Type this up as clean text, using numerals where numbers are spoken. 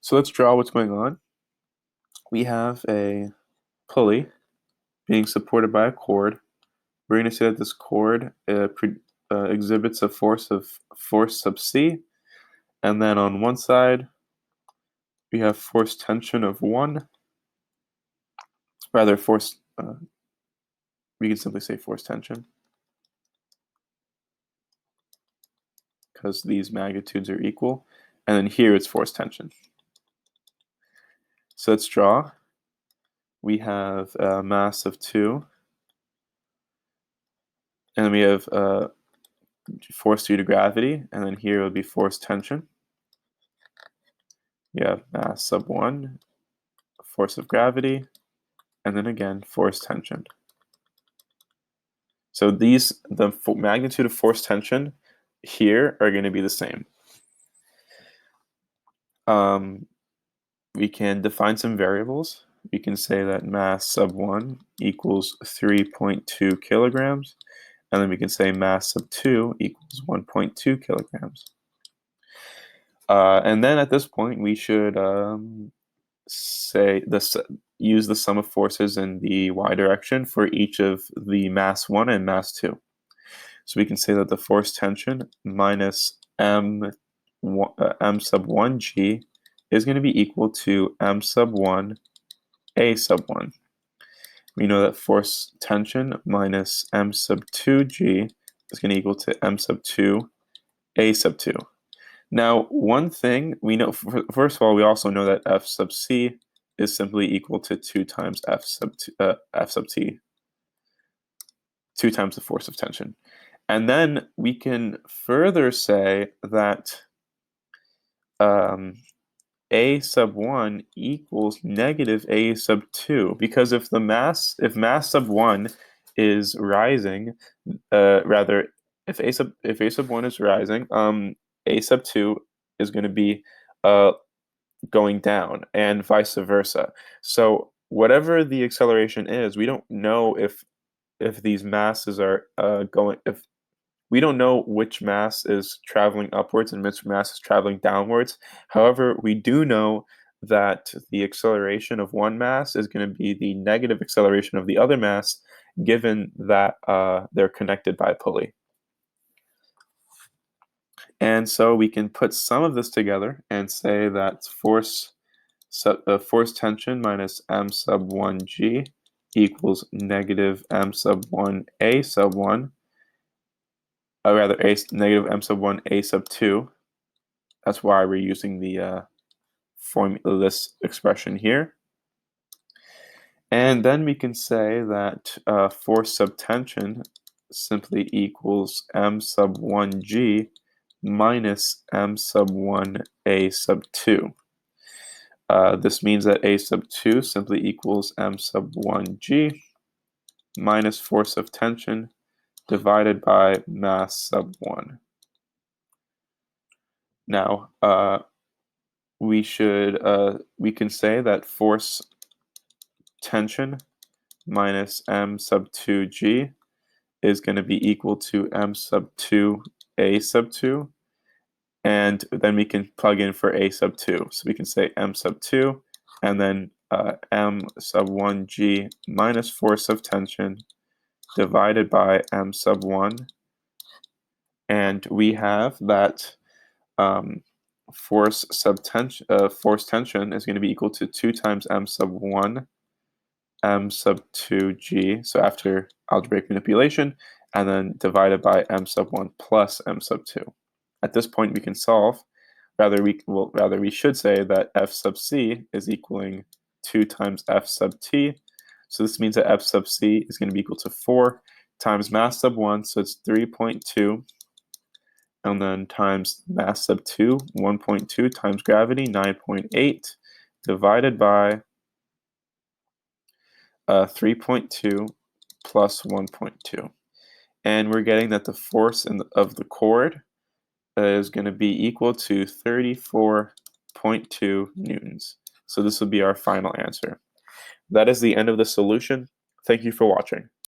So let's draw what's going on. We have a pulley being supported by a cord. We're going to say that this cord exhibits a force sub C, and then on one side we have force tension of 1. Rather, we can simply say force tension because these magnitudes are equal, and then here it's force tension. So let's draw. We have a mass of 2, and then we have force due to gravity, and then here will be force tension. You have mass sub 1, force of gravity, and then again force tension. So the magnitude of force tension here are going to be the same. We can define some variables. We can say that mass sub 1 equals 3.2 kilograms, and then we can say mass sub 2 equals 1.2 kilograms. And then at this point, we should use the sum of forces in the y direction for each of the mass 1 and mass 2. So we can say that the force tension minus m sub 1 g is going to be equal to m sub 1 a sub 1. We know that force tension minus m sub 2 g is going to equal to m sub 2 a sub 2. Now, one thing we know, first of all, we also know that F sub C is simply equal to 2 times F sub T, 2 times the force of tension. And then we can further say that A sub 1 equals negative A sub 2, because if mass sub 1 is rising, if A sub 1 is rising, A sub 2 is going to be going down, and vice versa. So whatever the acceleration is, we don't know if these masses are we don't know which mass is traveling upwards and which mass is traveling downwards. However, we do know that the acceleration of one mass is going to be the negative acceleration of the other mass, given that they're connected by a pulley. And so we can put some of this together and say that force tension minus m sub 1 g equals negative m sub 1 a sub 1, negative m sub 1 a sub 2. That's why we're using the this expression here. And then we can say that force sub tension simply equals m sub 1 g minus m sub 1 a sub 2. This means that a sub 2 simply equals m sub 1 g minus force of tension divided by mass sub 1. Now, we can say that force tension minus m sub 2g is going to be equal to m sub 2 a sub 2, and then we can plug in for a sub 2. So we can say m sub 2, and then m sub 1 g minus force of tension divided by m sub 1, and we have that force tension is going to be equal to 2 times m sub 1 m sub 2 g, so after algebraic manipulation, and then divided by m sub 1 plus m sub 2. At this point we can solve. Rather we should say that f sub c is equaling 2 times f sub t. So this means that f sub c is going to be equal to 4 times mass sub 1, so it's 3.2, and then times mass sub 2, 1.2, times gravity, 9.8, divided by 3.2 plus 1.2. And we're getting that the force of the cord is going to be equal to 34.2 newtons. So this will be our final answer. That is the end of the solution. Thank you for watching.